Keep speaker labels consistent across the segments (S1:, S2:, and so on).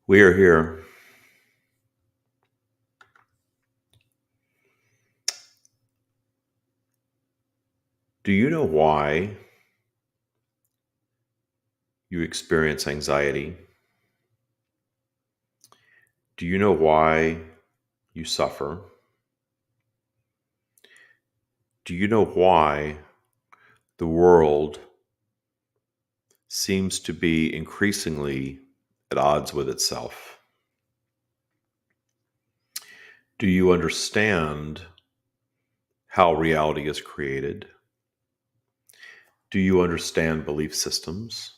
S1: We are here. Do you know why you experience anxiety? Do you know why you suffer? Do you know why the world seems to be increasingly at odds with itself? Do you understand how reality is created? Do you understand belief systems?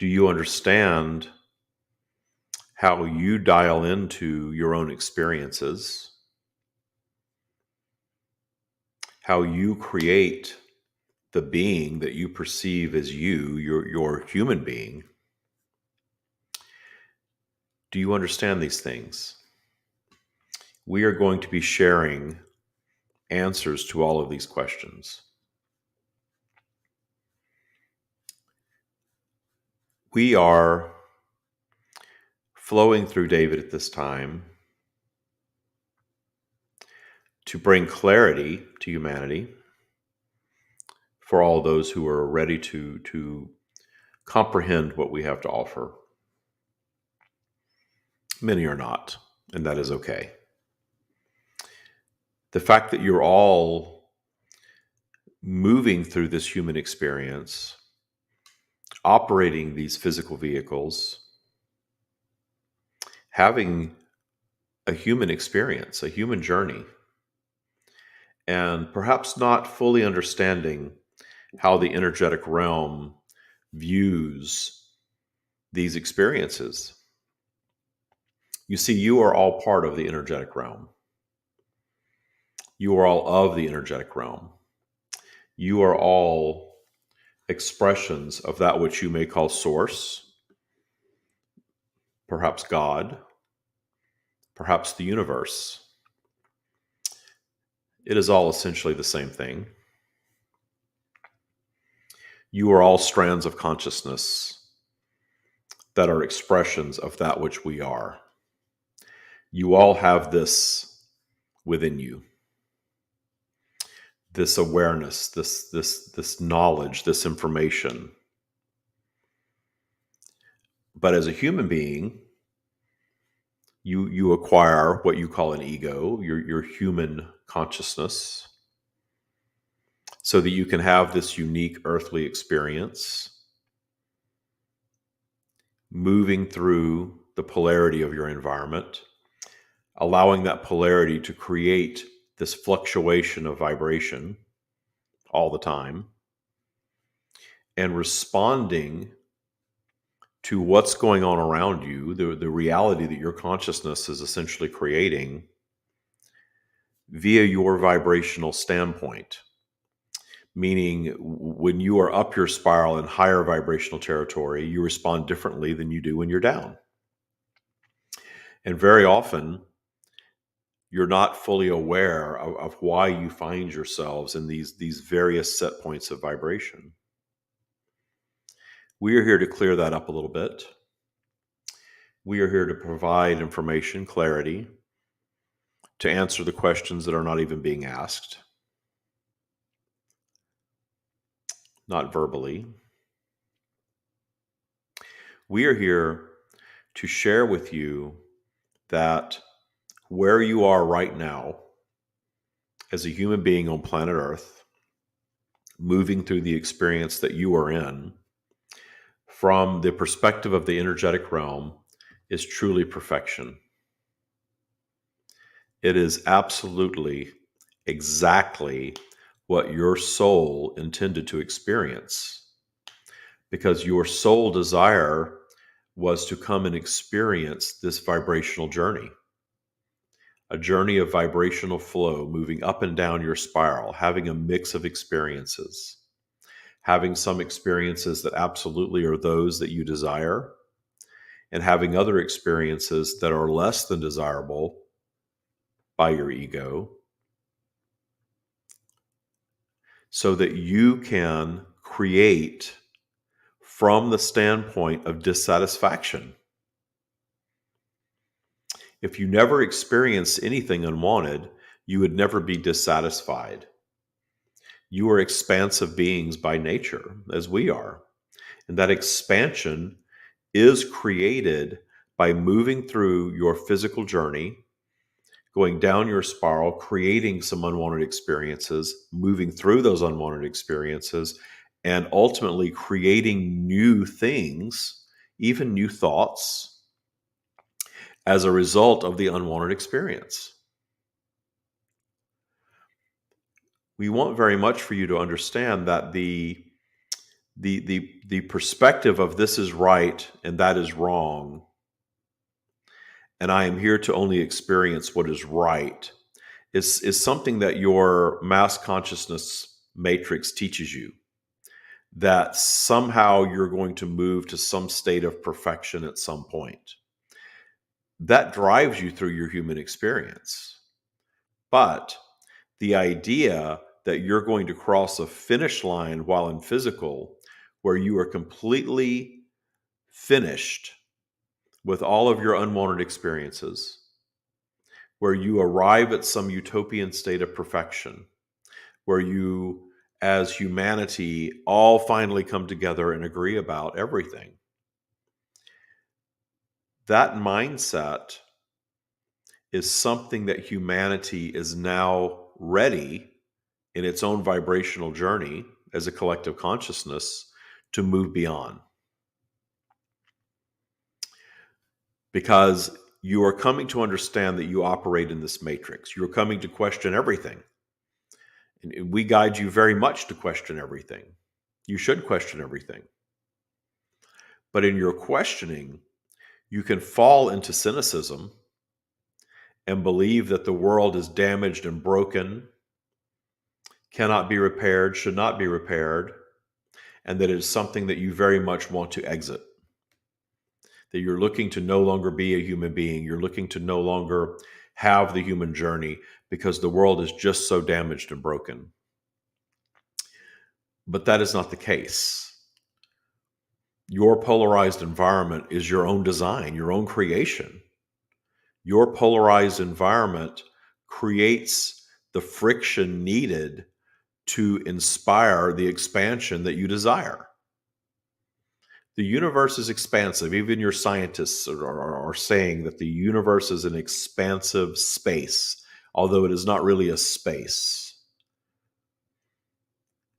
S1: Do you understand how you dial into your own experiences? How you create the being that you perceive as your human being? Do you understand these things? We are going to be sharing answers to all of these questions. We are flowing through David at this time to bring clarity to humanity for all those who are ready to comprehend what we have to offer. Many are not, and that is okay. The fact that you're all moving through this human experience, operating these physical vehicles, having a human experience, a human journey, and perhaps not fully understanding how the energetic realm views these experiences. You see, you are all part of the energetic realm. You are all of the energetic realm. You are all expressions of that which you may call source, perhaps God, perhaps the universe. It is all essentially the same thing. You are all strands of consciousness that are expressions of that which we are. You all have this within you. This awareness, this knowledge, this information. But as a human being, you acquire what you call an ego, your human consciousness, so that you can have this unique earthly experience, moving through the polarity of your environment, allowing that polarity to create this fluctuation of vibration all the time, and responding to what's going on around you, the reality that your consciousness is essentially creating via your vibrational standpoint. Meaning, when you are up your spiral in higher vibrational territory, you respond differently than you do when you're down. And very often, you're not fully aware of why you find yourselves in these various set points of vibration. We are here to clear that up a little bit. We are here to provide information, clarity, to answer the questions that are not even being asked, not verbally. We are here to share with you that where you are right now as a human being on planet Earth, moving through the experience that you are in, from the perspective of the energetic realm, is truly perfection. It is absolutely exactly what your soul intended to experience, because your soul desire was to come and experience this vibrational journey, a journey of vibrational flow, moving up and down your spiral, having a mix of experiences, having some experiences that absolutely are those that you desire, and having other experiences that are less than desirable by your ego, so that you can create from the standpoint of dissatisfaction. If you never experienced anything unwanted, you would never be dissatisfied. You are expansive beings by nature, as we are. And that expansion is created by moving through your physical journey, going down your spiral, creating some unwanted experiences, moving through those unwanted experiences, and ultimately creating new things, even new thoughts, as a result of the unwanted experience. We want very much for you to understand that the perspective of this is right and that is wrong, and I am here to only experience what is right, is something that your mass consciousness matrix teaches you. That somehow you're going to move to some state of perfection at some point. That drives you through your human experience. But the idea that you're going to cross a finish line while in physical, where you are completely finished with all of your unwanted experiences, where you arrive at some utopian state of perfection, where you, as humanity, all finally come together and agree about everything. That mindset is something that humanity is now ready in its own vibrational journey as a collective consciousness to move beyond. Because you are coming to understand that you operate in this matrix. You're coming to question everything. And we guide you very much to question everything. You should question everything. But in your questioning, you can fall into cynicism and believe that the world is damaged and broken, cannot be repaired, should not be repaired, and that it is something that you very much want to exit. That you're looking to no longer be a human being. You're looking to no longer have the human journey because the world is just so damaged and broken. But that is not the case. Your polarized environment is your own design, your own creation. Your polarized environment creates the friction needed to inspire the expansion that you desire. The universe is expansive. Even your scientists are saying that the universe is an expansive space, although it is not really a space.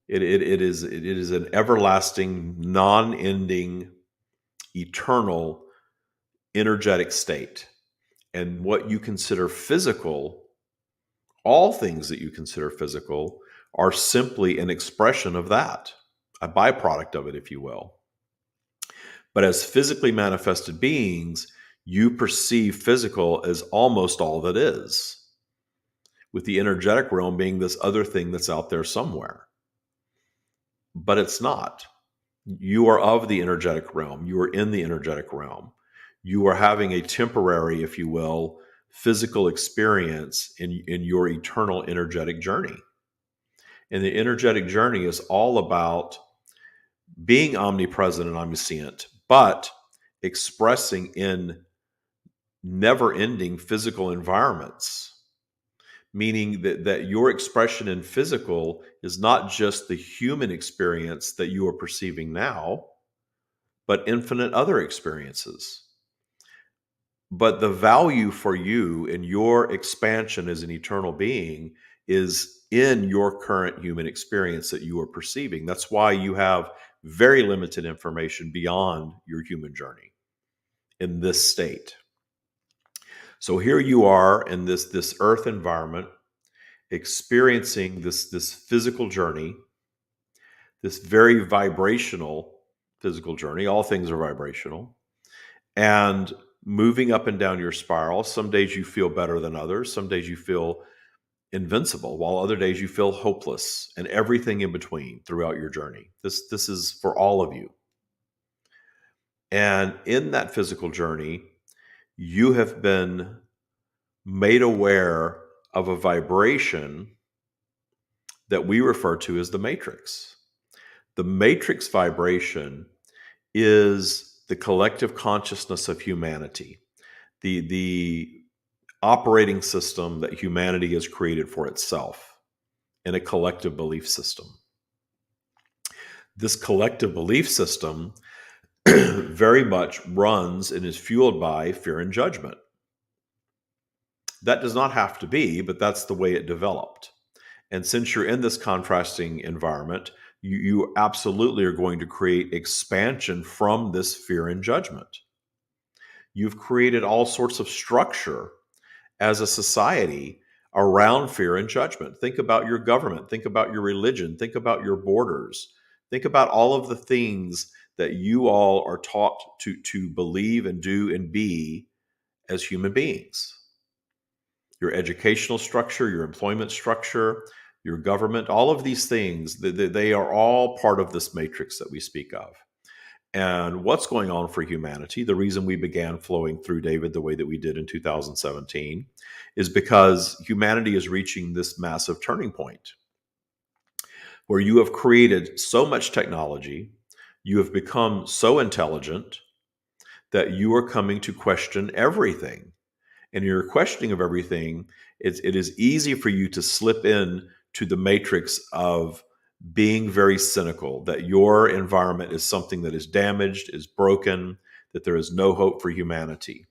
S1: It is an everlasting, non-ending, eternal, energetic state. And what you consider physical, all things that you consider physical, are simply an expression of that, a byproduct of it, if you will. But as physically manifested beings, you perceive physical as almost all that is, with the energetic realm being this other thing that's out there somewhere. But it's not. You are of the energetic realm. You are in the energetic realm. You are having a temporary, if you will, physical experience in your eternal energetic journey. And the energetic journey is all about being omnipresent and omniscient, but expressing in never-ending physical environments. Meaning that your expression in physical is not just the human experience that you are perceiving now, but infinite other experiences. But the value for you in your expansion as an eternal being is in your current human experience that you are perceiving. That's why you have very limited information beyond your human journey in this state. So here you are in this earth environment, experiencing this physical journey, this very vibrational physical journey. All things are vibrational. And moving up and down your spiral. Some days you feel better than others. Some days you feel invincible, while other days you feel hopeless, and everything in between throughout your journey. This is for all of you. And in that physical journey, you have been made aware of a vibration that we refer to as the matrix. The matrix vibration is the collective consciousness of humanity. The operating system that humanity has created for itself in a collective belief system. This collective belief system very much runs and is fueled by fear and judgment. That does not have to be, but that's the way it developed. And since you're in this contrasting environment, you absolutely are going to create expansion from this fear and judgment. You've created all sorts of structure as a society around fear and judgment. Think about your government, think about your religion, think about your borders, think about all of the things that you all are taught to believe and do and be as human beings. Your educational structure, your employment structure, your government, all of these things, they are all part of this matrix that we speak of. And what's going on for humanity, the reason we began flowing through David the way that we did in 2017, is because humanity is reaching this massive turning point where you have created so much technology, you have become so intelligent that you are coming to question everything. And your questioning of everything, it is easy for you to slip in to the matrix of being very cynical, that your environment is something that is damaged, is broken, that there is no hope for humanity.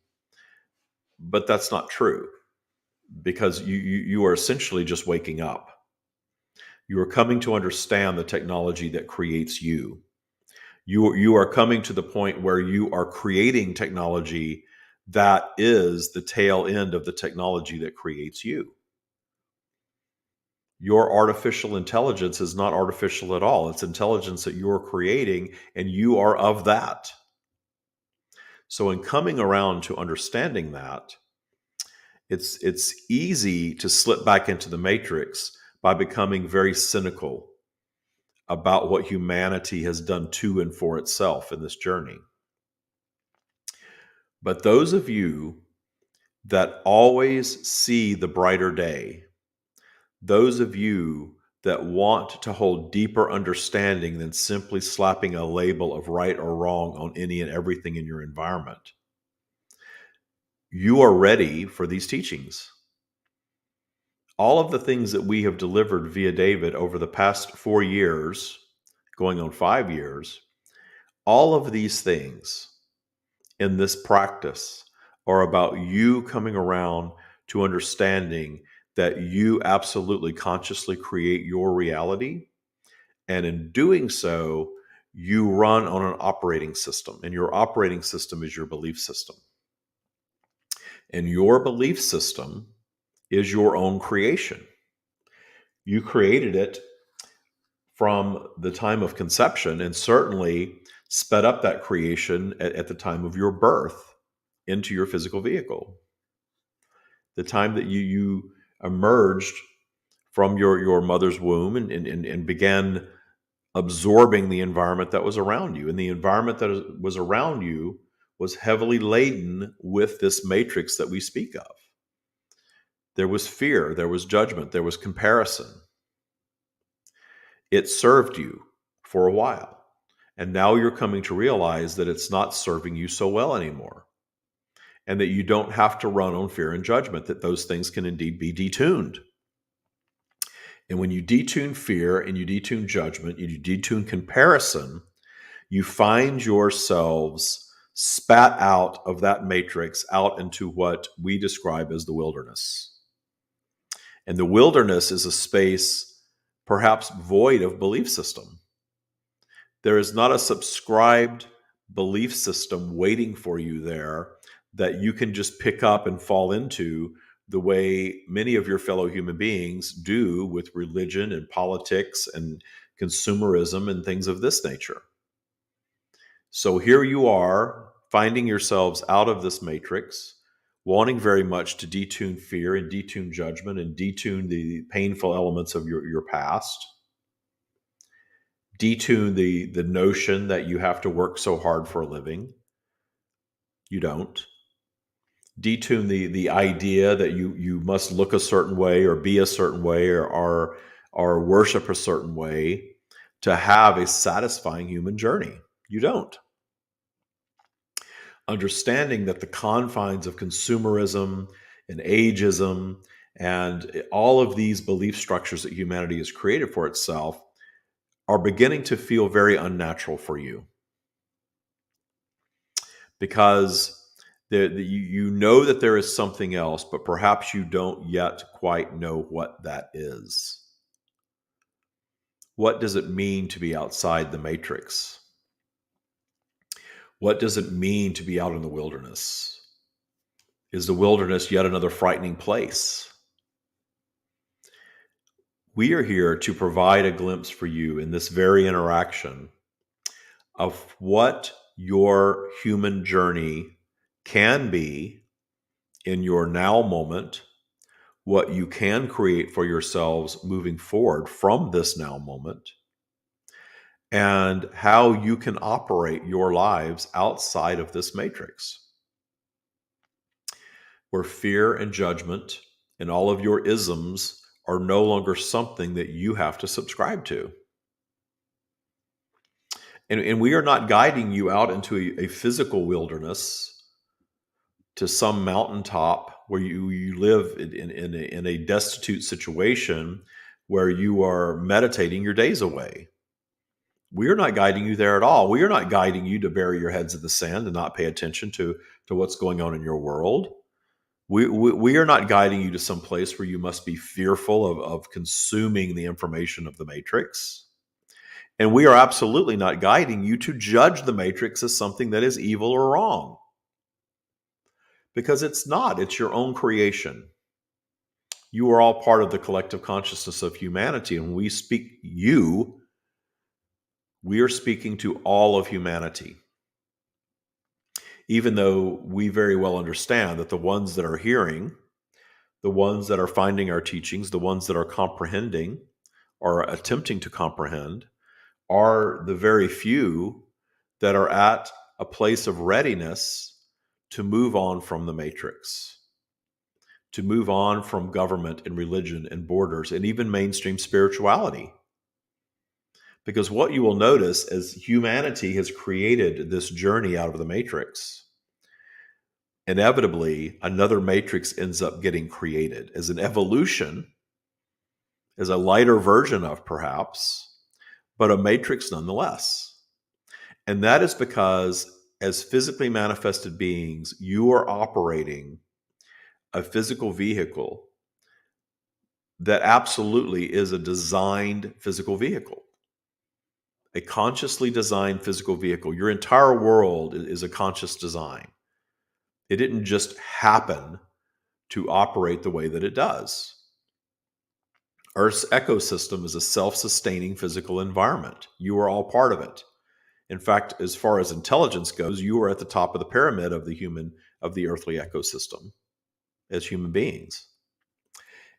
S1: But that's not true, because you are essentially just waking up. You are coming to understand the technology that creates you. You are coming to the point where you are creating technology that is the tail end of the technology that creates you. Your artificial intelligence is not artificial at all. It's intelligence that you're creating, and you are of that. So in coming around to understanding that, it's easy to slip back into the matrix by becoming very cynical about what humanity has done to and for itself in this journey. But those of you that always see the brighter day, those of you that want to hold deeper understanding than simply slapping a label of right or wrong on any and everything in your environment, you are ready for these teachings. All of the things that we have delivered via David over the past 4 years, going on 5 years, all of these things in this practice are about you coming around to understanding that you absolutely consciously create your reality. And in doing so, you run on an operating system, and your operating system is your belief system. And your belief system is your own creation. You created it from the time of conception, and certainly sped up that creation at the time of your birth into your physical vehicle. The time that you emerged from your mother's womb and began absorbing the environment that was around you. And the environment that was around you was heavily laden with this matrix that we speak of. There was fear, there was judgment, there was comparison. It served you for a while. And now you're coming to realize that it's not serving you so well anymore. And that you don't have to run on fear and judgment, that those things can indeed be detuned. And when you detune fear and you detune judgment, you detune comparison, you find yourselves spat out of that matrix out into what we describe as the wilderness. And the wilderness is a space perhaps void of belief system. There is not a subscribed belief system waiting for you there that you can just pick up and fall into the way many of your fellow human beings do with religion and politics and consumerism and things of this nature. So here you are, finding yourselves out of this matrix, wanting very much to detune fear and detune judgment and detune the painful elements of your past, detune the notion that you have to work so hard for a living. You don't. Detune the idea that you must look a certain way or be a certain way or worship a certain way to have a satisfying human journey. You don't. Understanding that the confines of consumerism and ageism and all of these belief structures that humanity has created for itself are beginning to feel very unnatural for you, because you know that there is something else, but perhaps you don't yet quite know what that is. What does it mean to be outside the matrix? What does it mean to be out in the wilderness? Is the wilderness yet another frightening place? We are here to provide a glimpse for you in this very interaction of what your human journey can be in your now moment, what you can create for yourselves moving forward from this now moment, and how you can operate your lives outside of this matrix, where fear and judgment and all of your isms are no longer something that you have to subscribe to. And we are not guiding you out into a physical wilderness, to some mountaintop where you live in a destitute situation where you are meditating your days away. We are not guiding you there at all. We are not guiding you to bury your heads in the sand and not pay attention to what's going on in your world. We are not guiding you to some place where you must be fearful of consuming the information of the matrix. And we are absolutely not guiding you to judge the matrix as something that is evil or wrong. Because it's not. It's your own creation. You are all part of the collective consciousness of humanity. And when we speak you, we are speaking to all of humanity. Even though we very well understand that the ones that are hearing, the ones that are finding our teachings, the ones that are comprehending or attempting to comprehend, are the very few that are at a place of readiness to move on from the matrix, to move on from government and religion and borders and even mainstream spirituality. Because what you will notice as humanity has created this journey out of the matrix, inevitably another matrix ends up getting created as an evolution, as a lighter version of perhaps, but a matrix nonetheless. And that is because as physically manifested beings, you are operating a physical vehicle that absolutely is a designed physical vehicle, a consciously designed physical vehicle. Your entire world is a conscious design. It didn't just happen to operate the way that it does. Earth's ecosystem is a self-sustaining physical environment. You are all part of it. In fact, as far as intelligence goes, you are at the top of the pyramid of the earthly ecosystem as human beings.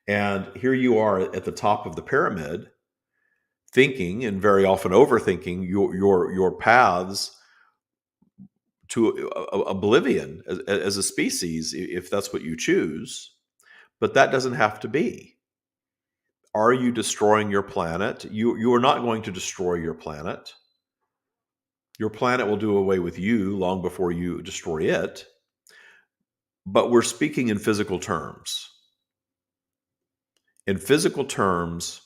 S1: And here you are at the top of the pyramid, thinking and very often overthinking your paths to oblivion as a species, if that's what you choose. But that doesn't have to be. Are you destroying your planet? You are not going to destroy your planet. Your planet will do away with you long before you destroy it. But we're speaking in physical terms. In physical terms,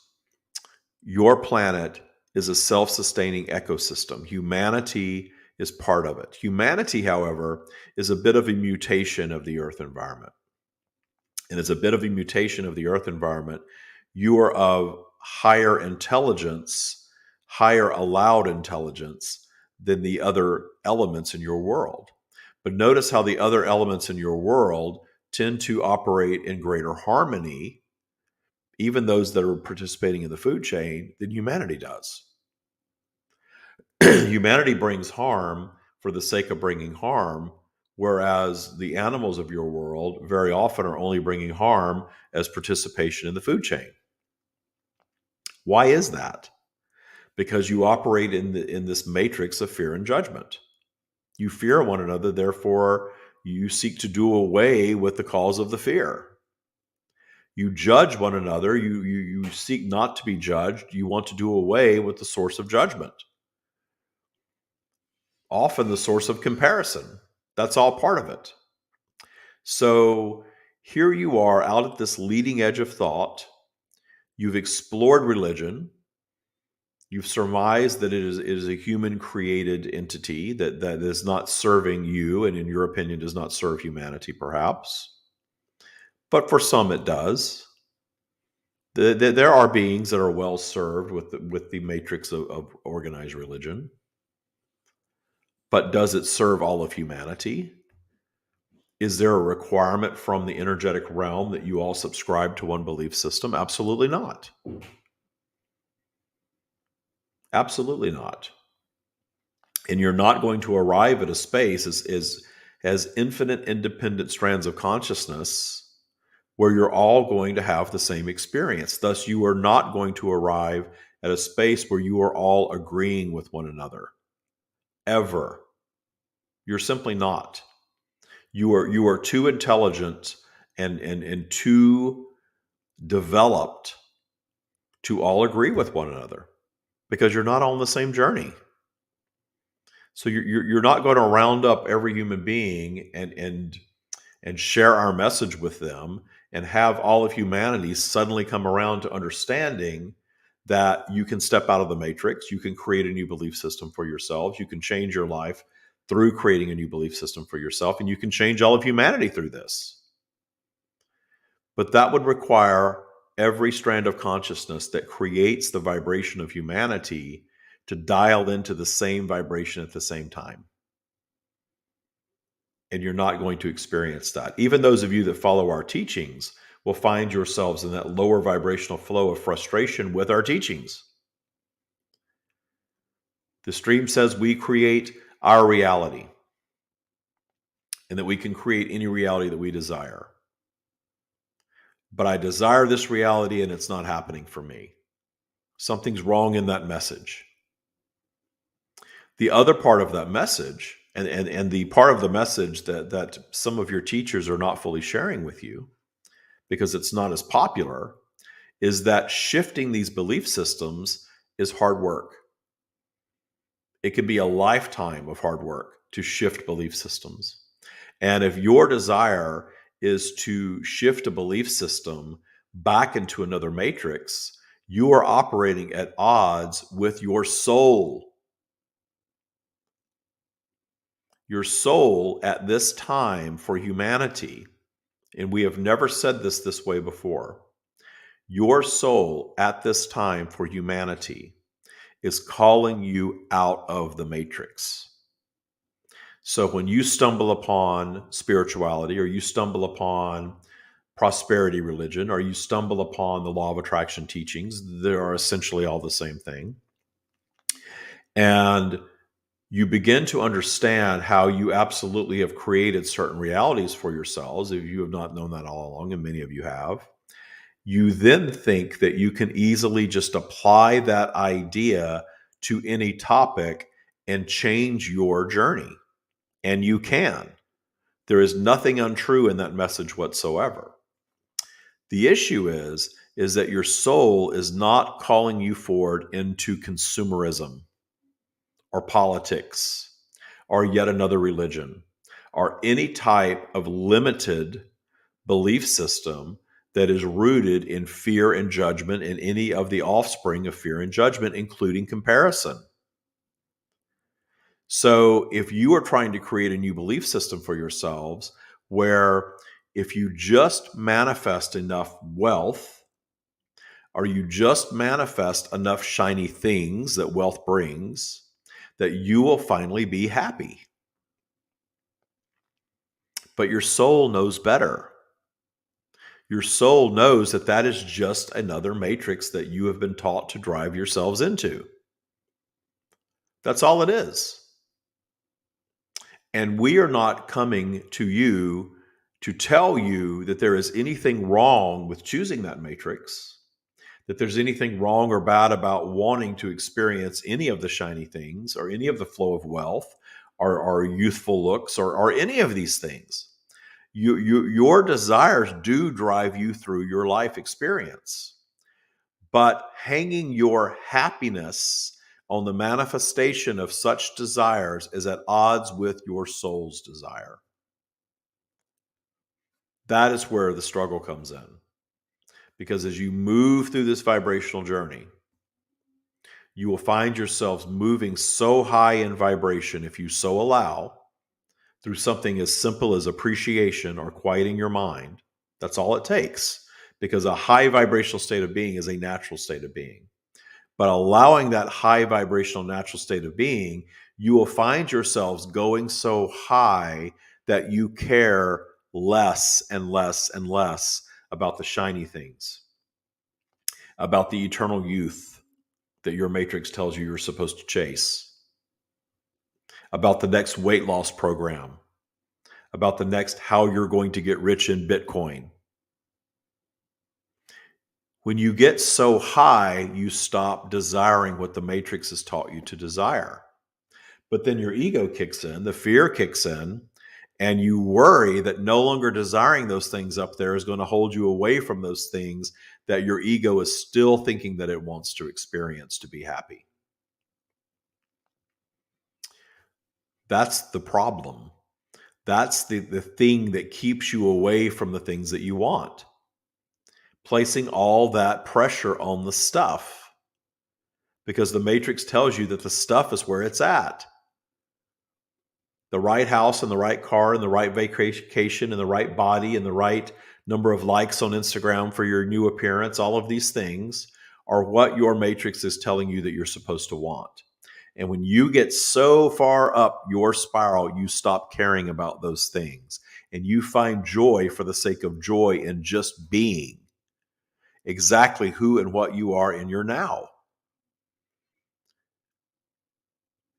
S1: your planet is a self-sustaining ecosystem. Humanity is part of it. Humanity, however, is a bit of a mutation of the Earth environment. And as a bit of a mutation of the Earth environment, you are of higher intelligence, higher allowed intelligence than the other elements in your world. But notice how the other elements in your world tend to operate in greater harmony, even those that are participating in the food chain, than humanity does. Humanity brings harm for the sake of bringing harm, whereas the animals of your world very often are only bringing harm as participation in the food chain. Why is that? Because you operate in this matrix of fear and judgment. You fear one another, therefore you seek to do away with the cause of the fear. You judge one another, you seek not to be judged, you want to do away with the source of judgment. Often the source of comparison. That's all part of it. So Here you are out at this leading edge of thought. You've explored religion. You've surmised that it is a human-created entity that is not serving you, and in your opinion does not serve humanity, perhaps. But for some it does. There are beings that are well served with the matrix of organized religion. But does it serve all of humanity? Is there a requirement from the energetic realm that you all subscribe to one belief system? Absolutely not. Absolutely not. And you're not going to arrive at a space as infinite independent strands of consciousness where you're all going to have the same experience. Thus, you are not going to arrive at a space where you are all agreeing with one another. Ever. You're simply not. You are too intelligent and too developed to all agree with one another because you're not on the same journey. So you're not going to round up every human being and share our message with them and have all of humanity suddenly come around to understanding that you can step out of the matrix, you can create a new belief system for yourselves, you can change your life through creating a new belief system for yourself, and you can change all of humanity through this. But that would require every strand of consciousness that creates the vibration of humanity to dial into the same vibration at the same time. And you're not going to experience that. Even those of you that follow our teachings will find yourselves in that lower vibrational flow of frustration with our teachings. The stream says we create our reality and that we can create any reality that we desire. But I desire this reality and it's not happening for me. Something's wrong in that message. The other part of that message, and the part of the message that some of your teachers are not fully sharing with you because it's not as popular, is that shifting these belief systems is hard work. It can be a lifetime of hard work to shift belief systems. And if your desire is to shift a belief system back into another matrix, you are operating at odds with your soul. Your soul at this time for humanity, and we have never said this way before, your soul at this time for humanity is calling you out of the matrix. So when you stumble upon spirituality, or you stumble upon prosperity religion, or you stumble upon the law of attraction teachings, they are essentially all the same thing. And you begin to understand how you absolutely have created certain realities for yourselves, if you have not known that all along, and many of you have. You then think that you can easily just apply that idea to any topic and change your journey. And you can. There is nothing untrue in that message whatsoever. The issue is that your soul is not calling you forward into consumerism or politics or yet another religion or any type of limited belief system that is rooted in fear and judgment and any of the offspring of fear and judgment, including comparison. So if you are trying to create a new belief system for yourselves where if you just manifest enough wealth, or you just manifest enough shiny things that wealth brings, that you will finally be happy. But your soul knows better. Your soul knows that that is just another matrix that you have been taught to drive yourselves into. That's all it is. And we are not coming to you to tell you that there is anything wrong with choosing that matrix, that there's anything wrong or bad about wanting to experience any of the shiny things or any of the flow of wealth or youthful looks or any of these things. Your desires do drive you through your life experience. But hanging your happiness on the manifestation of such desires is at odds with your soul's desire. That is where the struggle comes in. Because as you move through this vibrational journey, you will find yourselves moving so high in vibration, if you so allow, through something as simple as appreciation or quieting your mind. That's all it takes, because a high vibrational state of being is a natural state of being. But allowing that high vibrational natural state of being, you will find yourselves going so high that you care less and less and less about the shiny things, about the eternal youth that your matrix tells you you're supposed to chase, about the next weight loss program, about the next how you're going to get rich in Bitcoin. When you get so high, you stop desiring what the matrix has taught you to desire. But then your ego kicks in, the fear kicks in, and you worry that no longer desiring those things up there is going to hold you away from those things that your ego is still thinking that it wants to experience to be happy. That's the problem. That's the thing that keeps you away from the things that you want. Placing all that pressure on the stuff, because the matrix tells you that the stuff is where it's at. The right house and the right car and the right vacation and the right body and the right number of likes on Instagram for your new appearance, all of these things are what your matrix is telling you that you're supposed to want. And when you get so far up your spiral, you stop caring about those things and you find joy for the sake of joy in just being exactly who and what you are in your now.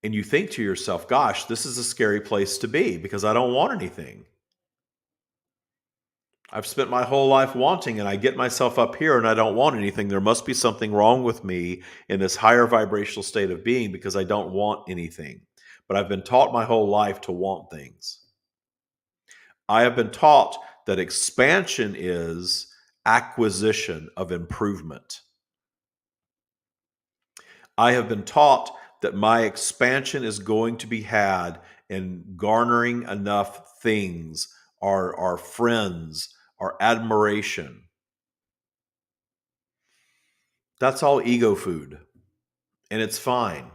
S1: And you think to yourself, gosh, this is a scary place to be because I don't want anything. I've spent my whole life wanting, and I get myself up here and I don't want anything. There must be something wrong with me in this higher vibrational state of being because I don't want anything. But I've been taught my whole life to want things. I have been taught that expansion is acquisition of improvement. I have been taught that my expansion is going to be had in garnering enough things, our friends, our admiration. That's all ego food, and it's fine.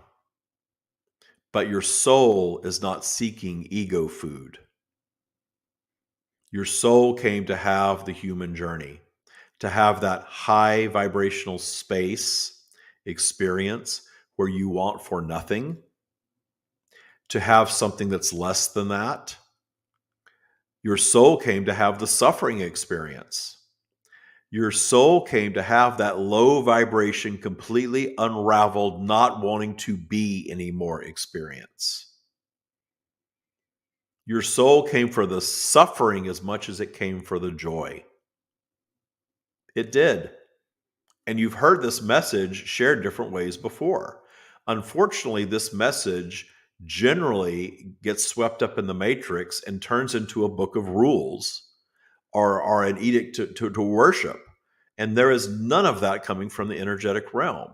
S1: But your soul is not seeking ego food. Your soul came to have the human journey, to have that high vibrational space experience where you want for nothing, to have something that's less than that. Your soul came to have the suffering experience. Your soul came to have that low vibration, completely unraveled, not wanting to be anymore experience. Your soul came for the suffering as much as it came for the joy. It did. And you've heard this message shared different ways before. Unfortunately, this message generally gets swept up in the matrix and turns into a book of rules or an edict to worship. And there is none of that coming from the energetic realm.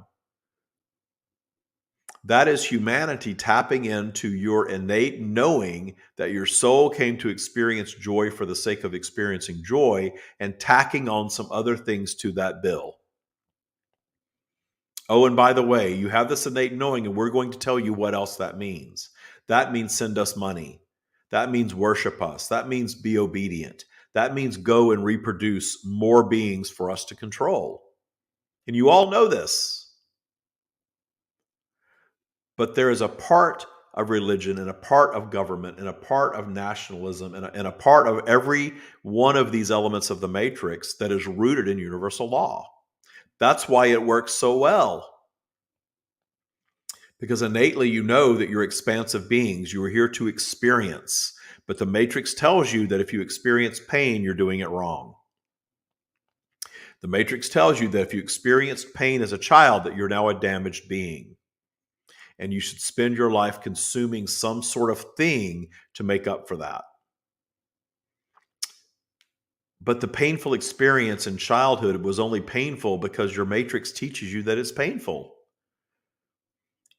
S1: That is humanity tapping into your innate knowing that your soul came to experience joy for the sake of experiencing joy and tacking on some other things to that bill. Oh, and by the way, you have this innate knowing, and we're going to tell you what else that means. That means send us money. That means worship us. That means be obedient. That means go and reproduce more beings for us to control. And you all know this. But there is a part of religion and a part of government and a part of nationalism and a part of every one of these elements of the matrix that is rooted in universal law. That's why it works so well. Because innately you know that you're expansive beings. You are here to experience. But the matrix tells you that if you experience pain, you're doing it wrong. The matrix tells you that if you experienced pain as a child, that you're now a damaged being. And you should spend your life consuming some sort of thing to make up for that. But the painful experience in childhood was only painful because your matrix teaches you that it's painful.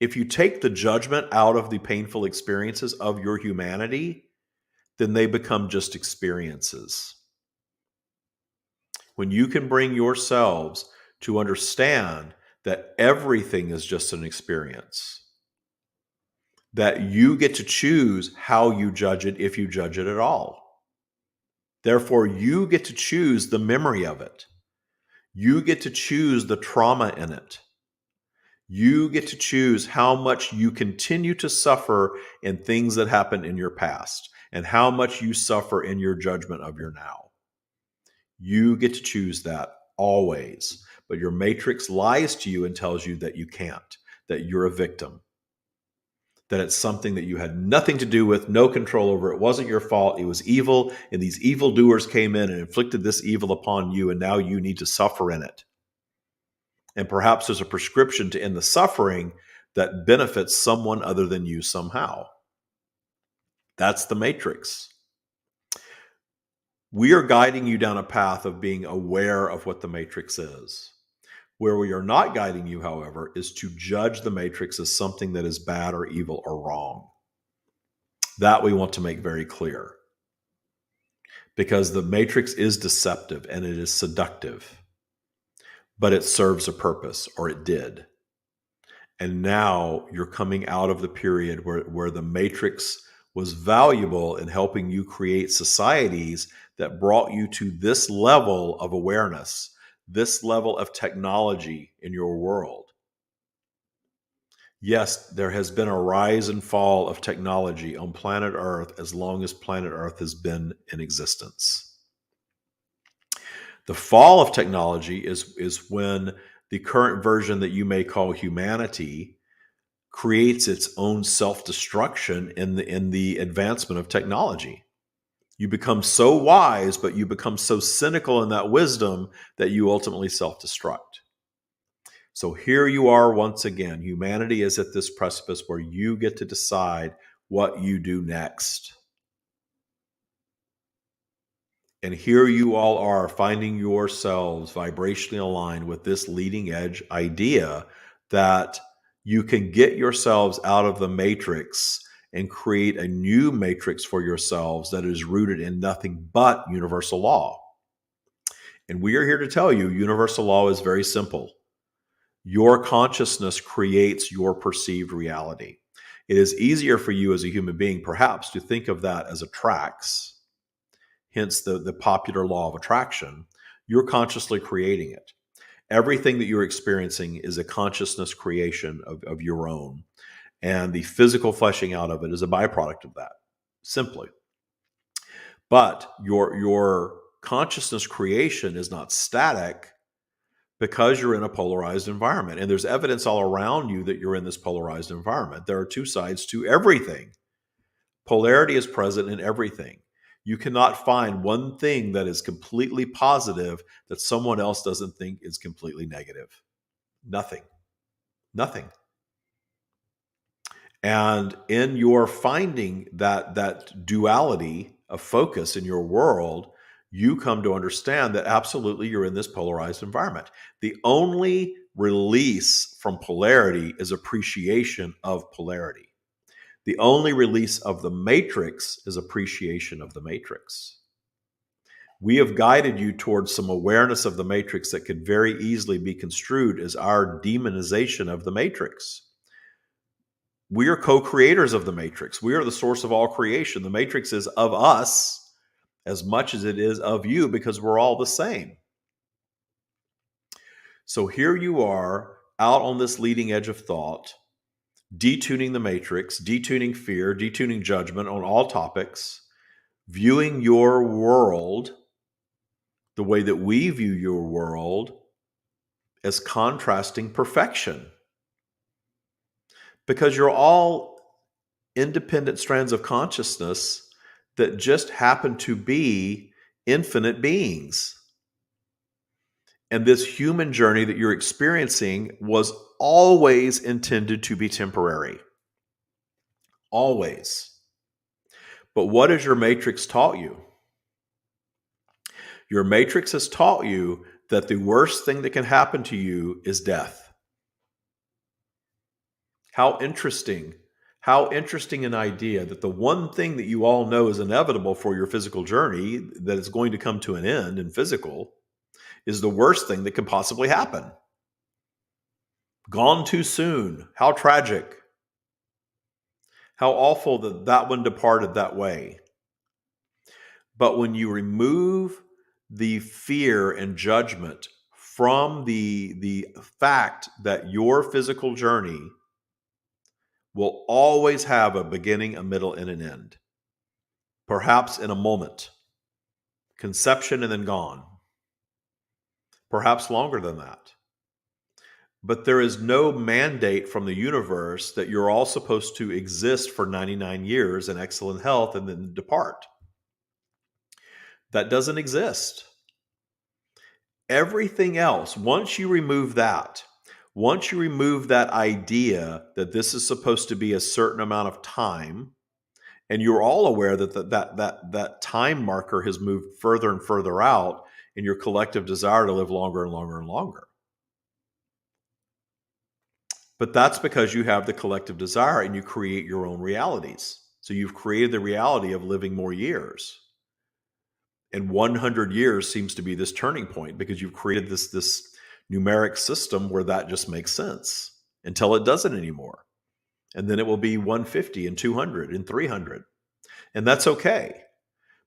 S1: If you take the judgment out of the painful experiences of your humanity, then they become just experiences. when you can bring yourselves to understand that everything is just an experience, that you get to choose how you judge it if you judge it at all. Therefore, you get to choose the memory of it. You get to choose the trauma in it. You get to choose how much you continue to suffer in things that happened in your past and how much you suffer in your judgment of your now. You get to choose that always. But your matrix lies to you and tells you that you can't, that you're a victim, that it's something that you had nothing to do with, no control over. It wasn't your fault. It was evil. And these evildoers came in and inflicted this evil upon you. And now you need to suffer in it. And perhaps there's a prescription to end the suffering that benefits someone other than you somehow. That's the matrix. We are guiding you down a path of being aware of what the matrix is. Where we are not guiding you, however, is to judge the matrix as something that is bad or evil or wrong. That we want to make very clear. Because the matrix is deceptive and it is seductive. But it serves a purpose, or it did. And now you're coming out of the period where the matrix was valuable in helping you create societies that brought you to this level of awareness, this level of technology in your world. Yes, there has been a rise and fall of technology on planet Earth as long as planet Earth has been in existence. The fall of technology is when the current version that you may call humanity creates its own self-destruction in the advancement of technology. You become so wise, but you become so cynical in that wisdom that you ultimately self-destruct. So here you are once again. Humanity is at this precipice where you get to decide what you do next. And here you all are finding yourselves vibrationally aligned with this leading edge idea that you can get yourselves out of the matrix and create a new matrix for yourselves that is rooted in nothing but universal law. And we are here to tell you universal law is very simple. Your consciousness creates your perceived reality. It is easier for you as a human being, perhaps, to think of that as attracts. Hence the popular law of attraction. You're consciously creating it. Everything that you're experiencing is a consciousness creation of your own. And the physical fleshing out of it is a byproduct of that, simply. But your consciousness creation is not static because you're in a polarized environment. And there's evidence all around you that you're in this polarized environment. There are two sides to everything. Polarity is present in everything. You cannot find one thing that is completely positive that someone else doesn't think is completely negative. Nothing. Nothing. And in your finding that duality of focus in your world, you come to understand that absolutely you're in this polarized environment. The only release from polarity is appreciation of polarity. The only release of the matrix is appreciation of the matrix. We have guided you towards some awareness of the matrix that could very easily be construed as our demonization of the matrix. We are co-creators of the matrix. We are the source of all creation. The matrix is of us as much as it is of you because we're all the same. So here you are out on this leading edge of thought, detuning the matrix, detuning fear, detuning judgment on all topics, viewing your world the way that we view your world as contrasting perfection. Because you're all independent strands of consciousness that just happen to be infinite beings. And this human journey that you're experiencing was always intended to be temporary. Always. But what has your matrix taught you? Your matrix has taught you that the worst thing that can happen to you is death. How interesting. How interesting an idea that the one thing that you all know is inevitable for your physical journey, that it's going to come to an end in physical, is the worst thing that could possibly happen. Gone too soon. How tragic. How awful that that one departed that way. But when you remove the fear and judgment from the fact that your physical journey will always have a beginning, a middle, and an end, perhaps in a moment, conception and then gone, perhaps longer than that. But there is no mandate from the universe that you're all supposed to exist for 99 years in excellent health and then depart. That doesn't exist. Everything else, once you remove that idea that this is supposed to be a certain amount of time, and you're all aware that that time marker has moved further and further out in your collective desire to live longer and longer and longer. But that's because you have the collective desire and you create your own realities. So you've created the reality of living more years. And 100 years seems to be this turning point because you've created this numeric system where that just makes sense until it doesn't anymore. And then it will be 150 and 200 and 300. And that's okay.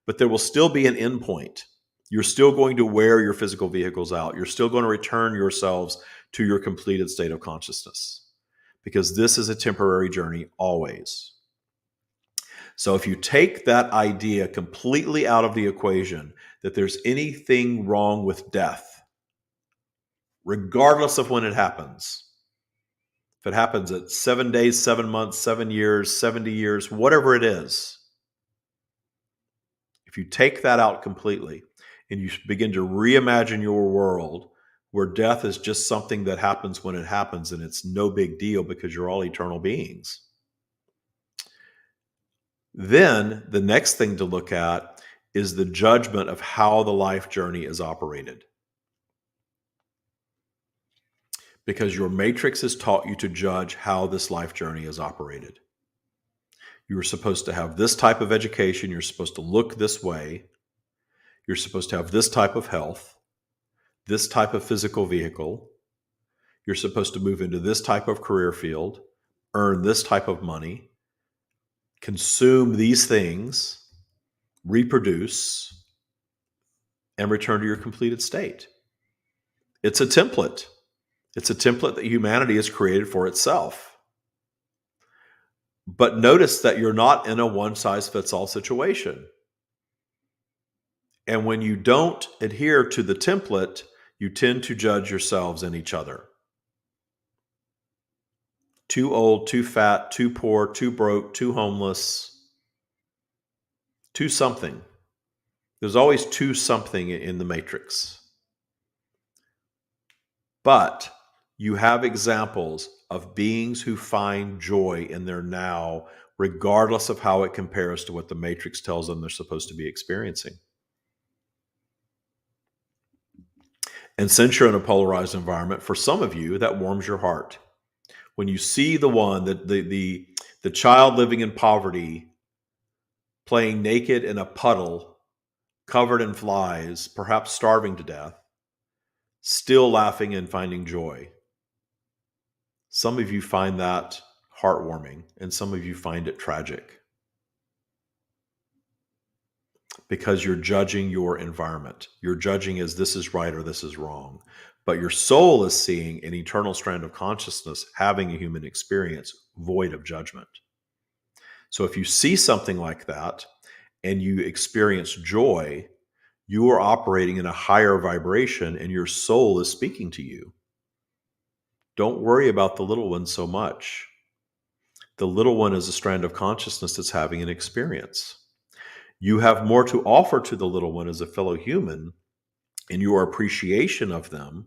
S1: But there will still be an end point. You're still going to wear your physical vehicles out. You're still going to return yourselves to your completed state of consciousness because this is a temporary journey always. So if you take that idea completely out of the equation, that there's anything wrong with death, regardless of when it happens, if it happens at 7 days, 7 months, 7 years, 70 years, whatever it is, if you take that out completely and you begin to reimagine your world where death is just something that happens when it happens and it's no big deal because you're all eternal beings, then the next thing to look at is the judgment of how the life journey is operated. Because your matrix has taught you to judge how this life journey is operated. You are supposed to have this type of education. You're supposed to look this way. You're supposed to have this type of health, this type of physical vehicle. You're supposed to move into this type of career field, earn this type of money, consume these things, reproduce, and return to your completed state. It's a template. It's a template that humanity has created for itself. But notice that you're not in a one-size-fits-all situation. And when you don't adhere to the template, you tend to judge yourselves and each other. Too old, too fat, too poor, too broke, too homeless, too something. There's always too something in the matrix. But you have examples of beings who find joy in their now, regardless of how it compares to what the matrix tells them they're supposed to be experiencing. And since you're in a polarized environment, for some of you, that warms your heart. When you see the one, the child living in poverty, playing naked in a puddle, covered in flies, perhaps starving to death, still laughing and finding joy. Some of you find that heartwarming, and some of you find it tragic because you're judging your environment. You're judging as this is right or this is wrong. But your soul is seeing an eternal strand of consciousness having a human experience void of judgment. So if you see something like that and you experience joy, you are operating in a higher vibration and your soul is speaking to you. Don't worry about the little one so much. The little one is a strand of consciousness that's having an experience. You have more to offer to the little one as a fellow human in your appreciation of them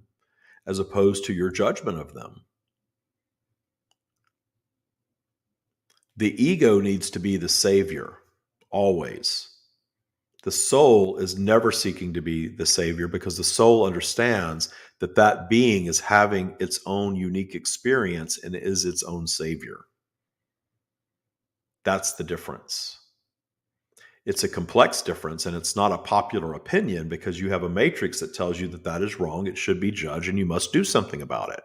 S1: as opposed to your judgment of them. The ego needs to be the savior, always. The soul is never seeking to be the savior because the soul understands that that being is having its own unique experience and is its own savior. That's the difference. It's a complex difference, and it's not a popular opinion because you have a matrix that tells you that that is wrong, it should be judged, and you must do something about it.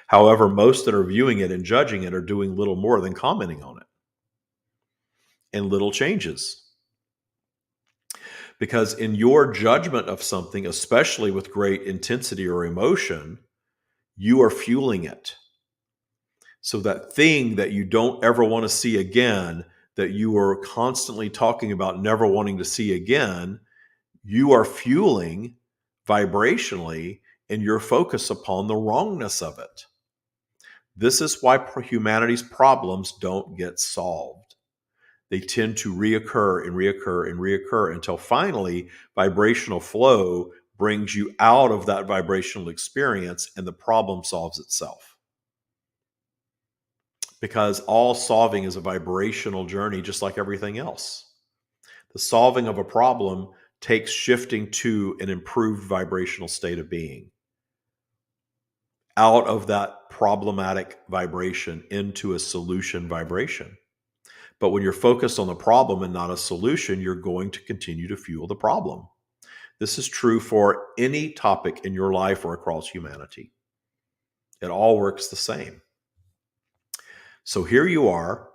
S1: However, most that are viewing it and judging it are doing little more than commenting on it and little changes. Because in your judgment of something, especially with great intensity or emotion, you are fueling it. So that thing that you don't ever want to see again, that you are constantly talking about never wanting to see again, you are fueling vibrationally in your focus upon the wrongness of it. This is why humanity's problems don't get solved. They tend to reoccur and reoccur and reoccur until finally vibrational flow brings you out of that vibrational experience and the problem solves itself. Because all solving is a vibrational journey, just like everything else. The solving of a problem takes shifting to an improved vibrational state of being, out of that problematic vibration into a solution vibration. But when you're focused on the problem and not a solution, you're going to continue to fuel the problem. This is true for any topic in your life or across humanity. It all works the same. So here you are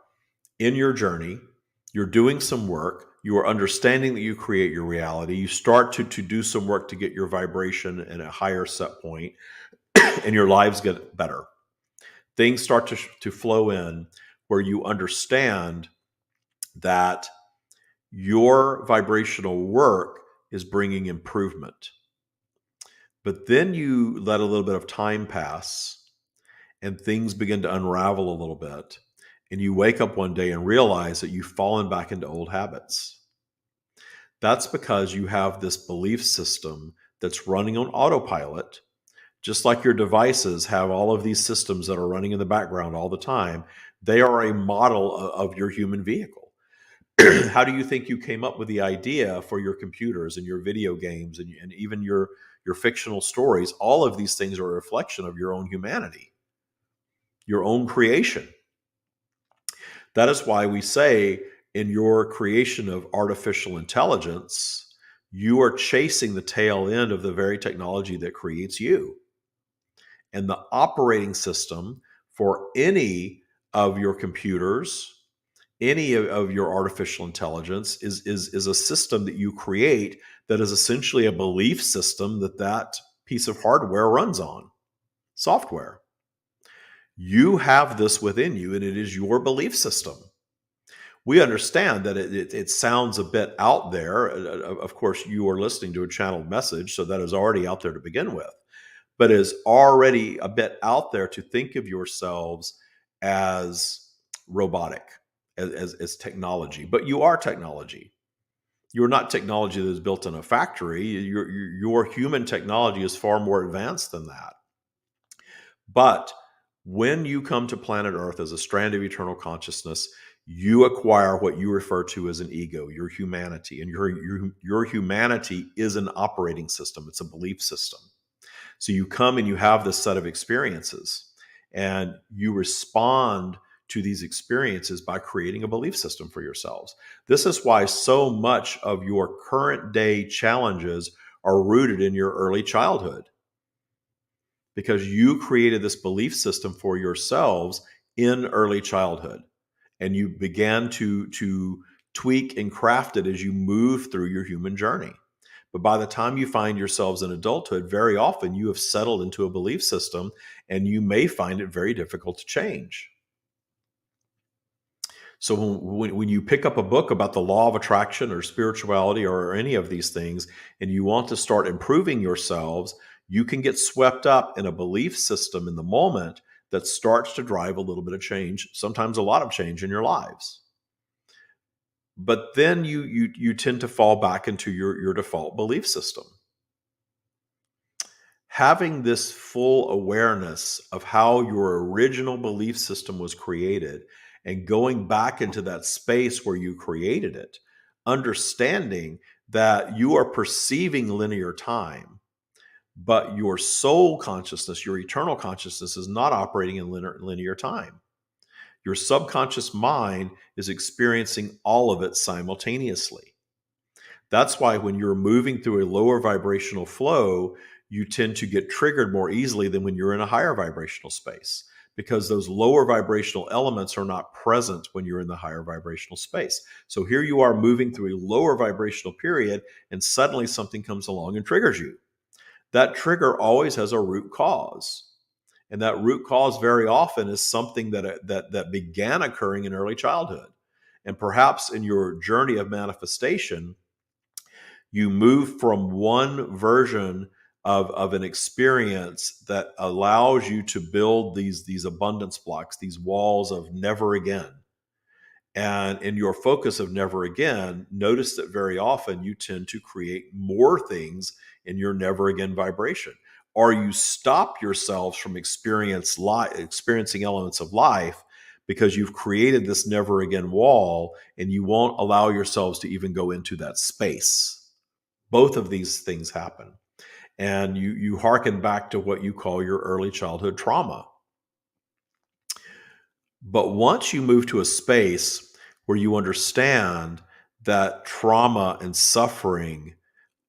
S1: in your journey. You're doing some work. You are understanding that you create your reality. You start to do some work to get your vibration in a higher set point, and your lives get better. Things start to flow in where you understand that your vibrational work is bringing improvement. But then you let a little bit of time pass and things begin to unravel a little bit. And you wake up one day and realize that you've fallen back into old habits. That's because you have this belief system that's running on autopilot. Just like your devices have all of these systems that are running in the background all the time, they are a model of your human vehicle. How do you think you came up with the idea for your computers and your video games and even your fictional stories? All of these things are a reflection of your own humanity, your own creation. That is why we say in your creation of artificial intelligence, you are chasing the tail end of the very technology that creates you. And the operating system for any of your computers, any of your artificial intelligence is a system that you create that is essentially a belief system that piece of hardware runs on, software. You have this within you, and it is your belief system. We understand that it sounds a bit out there. Of course, you are listening to a channeled message, so that is already out there to begin with. But it is already a bit out there to think of yourselves as robotic, as technology. But you are technology. You're not technology that is built in a factory. Your human technology is far more advanced than that. But when you come to planet Earth as a strand of eternal consciousness, you acquire what you refer to as an ego, your humanity. And your humanity is an operating system. It's a belief system. So you come and you have this set of experiences, and you respond to these experiences by creating a belief system for yourselves. This is why so much of your current day challenges are rooted in your early childhood, because you created this belief system for yourselves in early childhood, and you began to tweak and craft it as you move through your human journey. But by the time you find yourselves in adulthood, very often you have settled into a belief system, and you may find it very difficult to change. So when you pick up a book about the law of attraction or spirituality or any of these things, and you want to start improving yourselves, you can get swept up in a belief system in the moment that starts to drive a little bit of change, sometimes a lot of change in your lives. But then you tend to fall back into your default belief system. Having this full awareness of how your original belief system was created and going back into that space where you created it, understanding that you are perceiving linear time, but your soul consciousness, your eternal consciousness, is not operating in linear time. Your subconscious mind is experiencing all of it simultaneously. That's why when you're moving through a lower vibrational flow, you tend to get triggered more easily than when you're in a higher vibrational space, because those lower vibrational elements are not present when you're in the higher vibrational space. So here you are moving through a lower vibrational period, and suddenly something comes along and triggers you. That trigger always has a root cause. And that root cause very often is something that began occurring in early childhood. And perhaps in your journey of manifestation, you move from one version of an experience that allows you to build these abundance blocks, these walls of never again. And in your focus of never again, notice that very often you tend to create more things in your never again vibration. Or you stop yourselves from experiencing elements of life because you've created this never again wall, and you won't allow yourselves to even go into that space. Both of these things happen. And you hearken back to what you call your early childhood trauma. But once you move to a space where you understand that trauma and suffering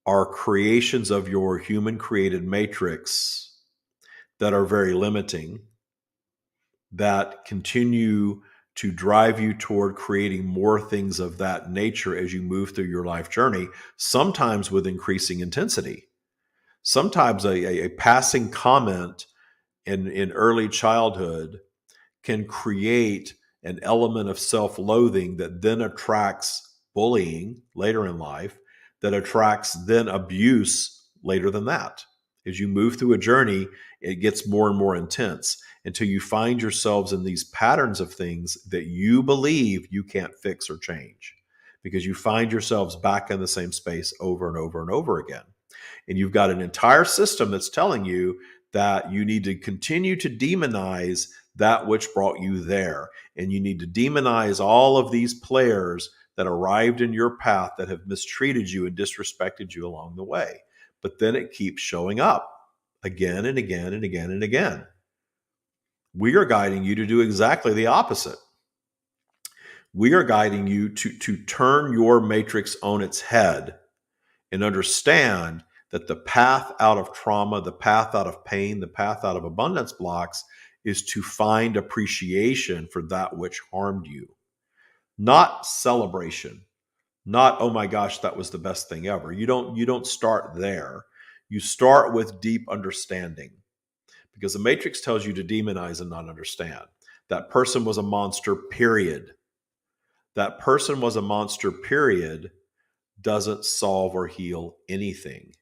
S1: are creations of your human created matrix that are very limiting, that continue to drive you toward creating more things of that nature as you move through your life journey, sometimes with increasing intensity. Sometimes a passing comment in early childhood can create an element of self-loathing that then attracts bullying later in life, that attracts then abuse later than that. As you move through a journey, it gets more and more intense until you find yourselves in these patterns of things that you believe you can't fix or change, because you find yourselves back in the same space over and over and over again. And you've got an entire system that's telling you that you need to continue to demonize that which brought you there. And you need to demonize all of these players that arrived in your path that have mistreated you and disrespected you along the way. But then it keeps showing up again and again and again and again. We are guiding you to do exactly the opposite. We are guiding you to turn your matrix on its head and understand that the path out of trauma, the path out of pain, the path out of abundance blocks is to find appreciation for that which harmed you. Not celebration, not, oh my gosh, that was the best thing ever. You don't start there. You start with deep understanding, because the matrix tells you to demonize and not understand. That person was a monster, period. That person was a monster, period, doesn't solve or heal anything.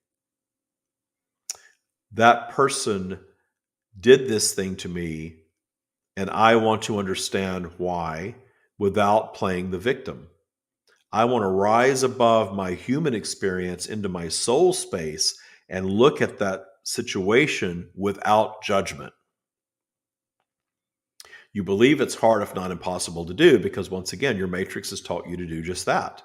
S1: That person did this thing to me, and I want to understand why without playing the victim. I want to rise above my human experience into my soul space and look at that situation without judgment. You believe it's hard, if not impossible, to do, because once again, your matrix has taught you to do just that.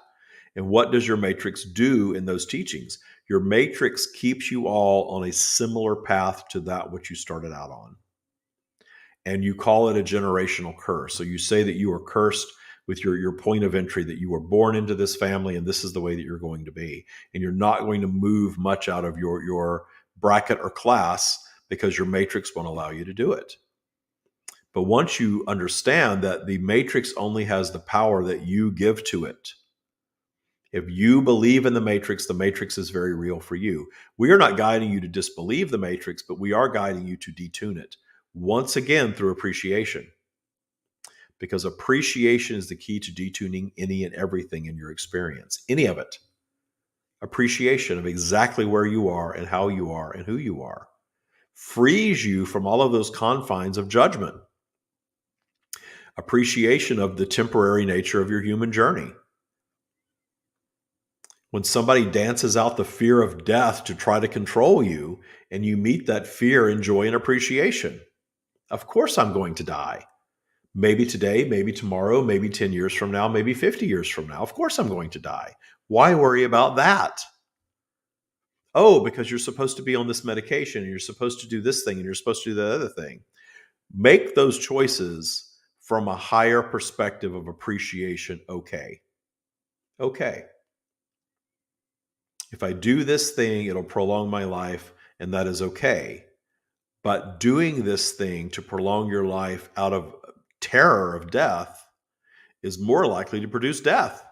S1: And what does your matrix do in those teachings? Your matrix keeps you all on a similar path to that which you started out on. And you call it a generational curse. So you say that you are cursed with your point of entry, that you were born into this family and this is the way that you're going to be. And you're not going to move much out of your bracket or class because your matrix won't allow you to do it. But once you understand that the matrix only has the power that you give to it, if you believe in the matrix is very real for you. We are not guiding you to disbelieve the matrix, but we are guiding you to detune it. Once again, through appreciation. Because appreciation is the key to detuning any and everything in your experience. Any of it. Appreciation of exactly where you are and how you are and who you are. Frees you from all of those confines of judgment. Appreciation of the temporary nature of your human journey. When somebody dances out the fear of death to try to control you, and you meet that fear in joy and appreciation. Of course I'm going to die. Maybe today, maybe tomorrow, maybe 10 years from now, maybe 50 years from now. Of course I'm going to die. Why worry about that? Oh, because you're supposed to be on this medication, and you're supposed to do this thing, and you're supposed to do the other thing. Make those choices from a higher perspective of appreciation. Okay. Okay. If I do this thing, it'll prolong my life, and that is okay. But doing this thing to prolong your life out of terror of death is more likely to produce death.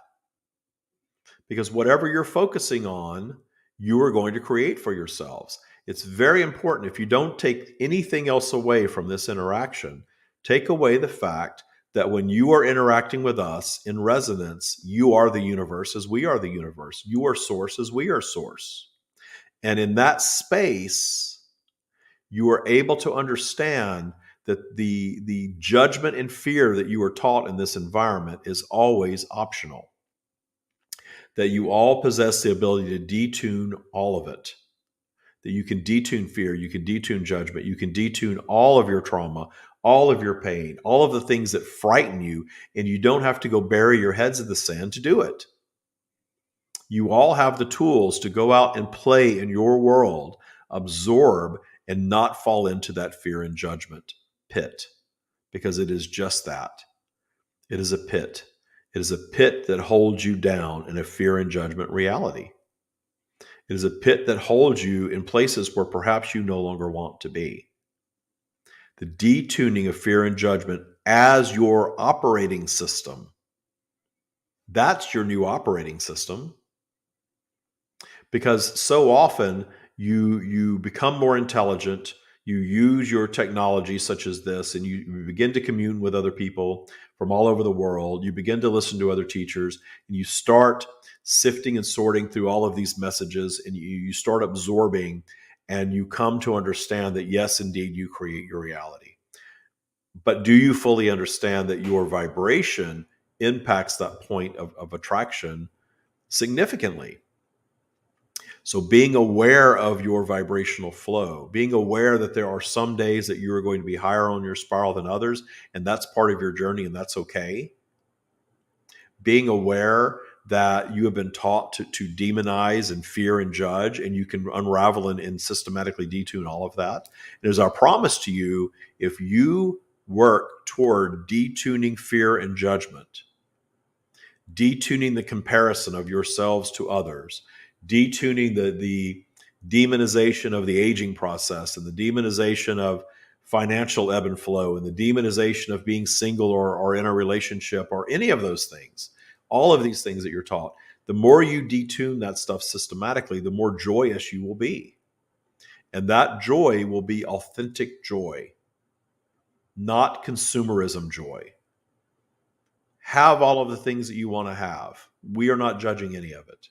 S1: Because whatever you're focusing on, you are going to create for yourselves. It's very important. If you don't take anything else away from this interaction, take away the fact that when you are interacting with us in resonance, you are the universe as we are the universe. You are source as we are source. And in that space, you are able to understand that the judgment and fear that you are taught in this environment is always optional. That you all possess the ability to detune all of it. That you can detune fear, you can detune judgment, you can detune all of your trauma, all of your pain, all of the things that frighten you, and you don't have to go bury your heads in the sand to do it. You all have the tools to go out and play in your world, absorb, and not fall into that fear and judgment pit, because it is just that. It is a pit. It is a pit that holds you down in a fear and judgment reality. It is a pit that holds you in places where perhaps you no longer want to be. The detuning of fear and judgment as your operating system. That's your new operating system. Because so often you become more intelligent, you use your technology such as this, and you begin to commune with other people from all over the world. You begin to listen to other teachers, and you start sifting and sorting through all of these messages, and you start absorbing, and you come to understand that yes, indeed, you create your reality. But do you fully understand that your vibration impacts that point of attraction significantly? So being aware of your vibrational flow, being aware that there are some days that you are going to be higher on your spiral than others, and that's part of your journey, and that's okay. Being aware that you have been taught to demonize and fear and judge, and you can unravel and systematically detune all of that. And as our promise to you, if you work toward detuning fear and judgment, detuning the comparison of yourselves to others, detuning the demonization of the aging process and the demonization of financial ebb and flow and the demonization of being single or in a relationship or any of those things, all of these things that you're taught, the more you detune that stuff systematically, the more joyous you will be. And that joy will be authentic joy, not consumerism joy. Have all of the things that you want to have. We are not judging any of it.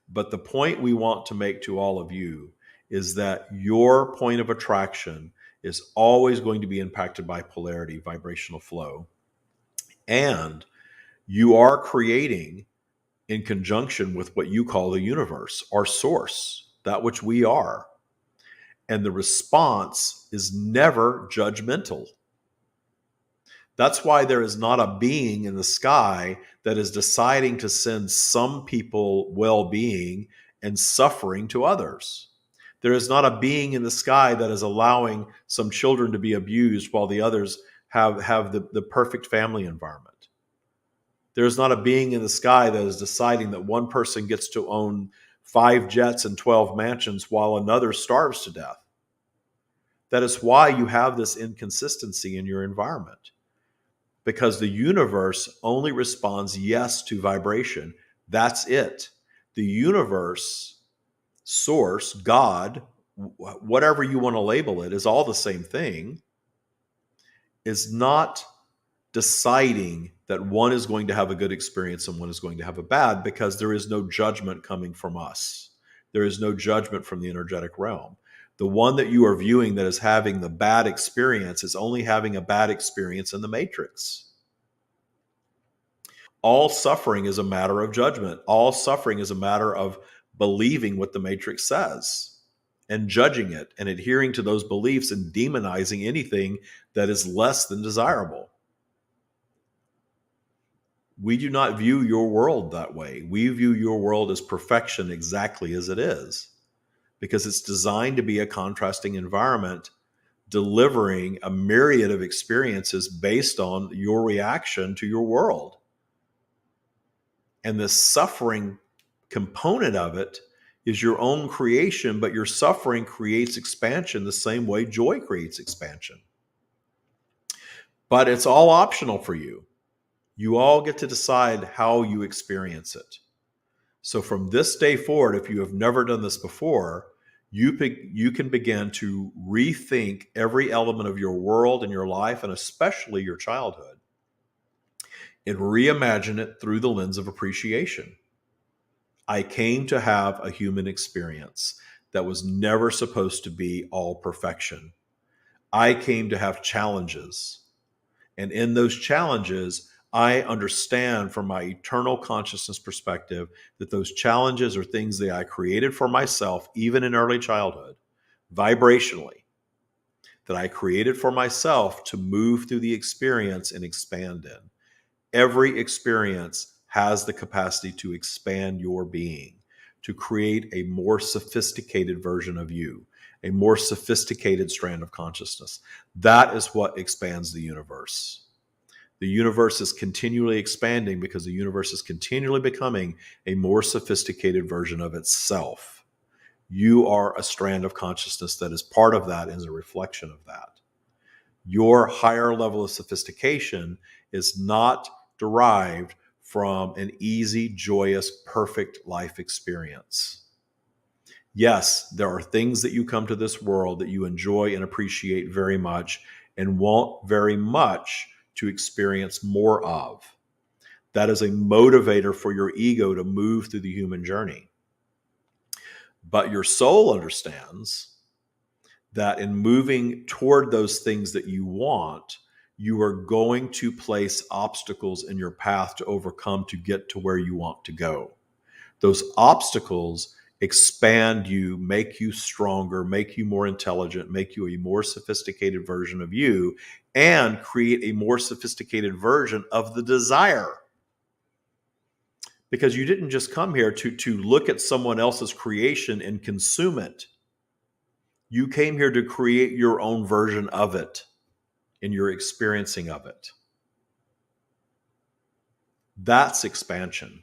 S1: But the point we want to make to all of you is that your point of attraction is always going to be impacted by polarity, vibrational flow. And you are creating in conjunction with what you call the universe, our source, that which we are. And the response is never judgmental. That's why there is not a being in the sky that is deciding to send some people well-being and suffering to others. There is not a being in the sky that is allowing some children to be abused while the others have the perfect family environment. There is not a being in the sky that is deciding that one person gets to own 5 jets and 12 mansions while another starves to death. That is why you have this inconsistency in your environment. Because the universe only responds yes to vibration. That's it. The universe, source, God, whatever you want to label it, is all the same thing, is not deciding that one is going to have a good experience and one is going to have a bad, because there is no judgment coming from us. There is no judgment from the energetic realm. The one that you are viewing that is having the bad experience is only having a bad experience in the matrix. All suffering is a matter of judgment. All suffering is a matter of believing what the matrix says and judging it and adhering to those beliefs and demonizing anything that is less than desirable. We do not view your world that way. We view your world as perfection exactly as it is, because it's designed to be a contrasting environment delivering a myriad of experiences based on your reaction to your world. And the suffering component of it is your own creation, but your suffering creates expansion the same way joy creates expansion. But it's all optional for you. You all get to decide how you experience it. So from this day forward, if you have never done this before, you can begin to rethink every element of your world and your life, and especially your childhood, and reimagine it through the lens of appreciation. I came to have a human experience that was never supposed to be all perfection. I came to have challenges. And in those challenges, I understand from my eternal consciousness perspective that those challenges are things that I created for myself, even in early childhood, vibrationally, that I created for myself to move through the experience and expand in. Every experience has the capacity to expand your being, to create a more sophisticated version of you, a more sophisticated strand of consciousness. That is what expands the universe. The universe is continually expanding because the universe is continually becoming a more sophisticated version of itself. You are a strand of consciousness that is part of that, is a reflection of that. Your higher level of sophistication is not derived from an easy, joyous, perfect life experience. Yes, there are things that you come to this world that you enjoy and appreciate very much and want very much to experience more of. That is a motivator for your ego to move through the human journey. But your soul understands that in moving toward those things that you want, you are going to place obstacles in your path to overcome to get to where you want to go. Those obstacles expand you, make you stronger, make you more intelligent, make you a more sophisticated version of you, and create a more sophisticated version of the desire. Because you didn't just come here to look at someone else's creation and consume it. You came here to create your own version of it in your experiencing of it. That's expansion.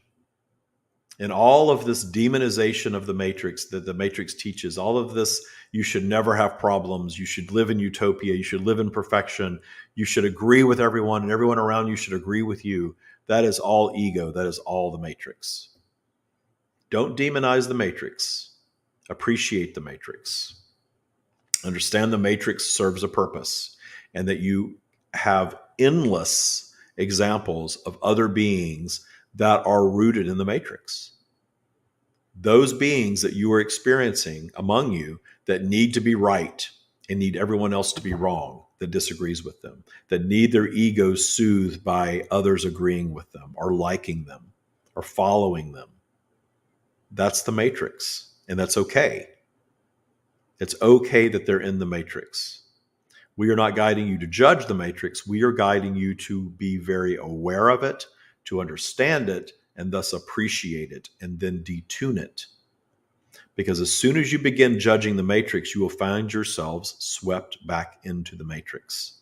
S1: And all of this demonization of the matrix that the matrix teaches, all of this, you should never have problems, you should live in utopia, you should live in perfection, you should agree with everyone, and everyone around you should agree with you. That is all ego. That is all the matrix. Don't demonize the matrix. Appreciate the matrix. Understand the matrix serves a purpose, and that you have endless examples of other beings that are rooted in the matrix. Those beings that you are experiencing among you that need to be right and need everyone else to be wrong that disagrees with them, that need their egos soothed by others agreeing with them or liking them or following them. That's the matrix, and that's okay. It's okay that they're in the matrix. We are not guiding you to judge the matrix. We are guiding you to be very aware of it, to understand it, and thus appreciate it, and then detune it. Because as soon as you begin judging the matrix, you will find yourselves swept back into the matrix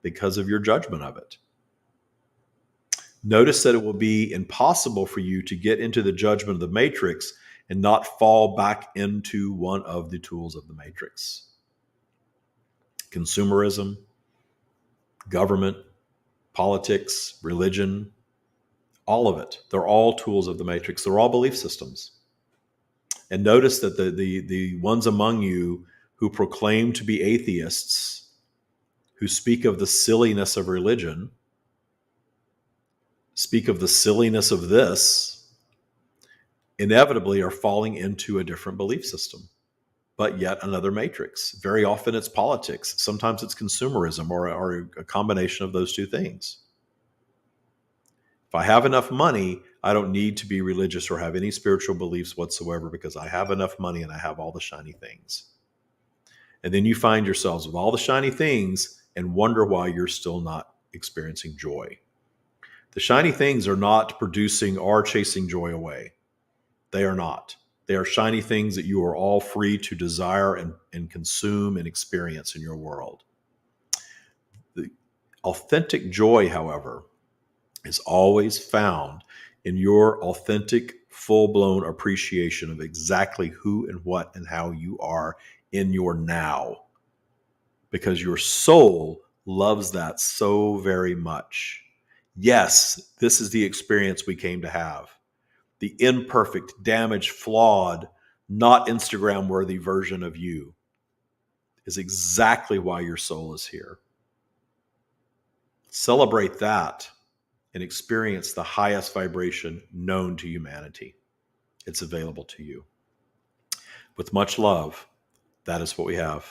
S1: because of your judgment of it. Notice that it will be impossible for you to get into the judgment of the matrix and not fall back into one of the tools of the matrix. Consumerism, government, politics, religion, all of it. They're all tools of the matrix. They're all belief systems. And notice that the ones among you who proclaim to be atheists, who speak of the silliness of religion, speak of the silliness of this, inevitably are falling into a different belief system, but yet another matrix. Very often it's politics. Sometimes it's consumerism or a combination of those two things. If I have enough money, I don't need to be religious or have any spiritual beliefs whatsoever because I have enough money and I have all the shiny things. And then you find yourselves with all the shiny things and wonder why you're still not experiencing joy. The shiny things are not producing or chasing joy away. They are not. They are shiny things that you are all free to desire and consume and experience in your world. The authentic joy, however, is always found in your authentic, full blown appreciation of exactly who and what and how you are in your now, because your soul loves that so very much. Yes, this is the experience we came to have. The imperfect, damaged, flawed, not Instagram worthy version of you is exactly why your soul is here. Celebrate that and experience the highest vibration known to humanity. It's available to you. With much love, that is what we have.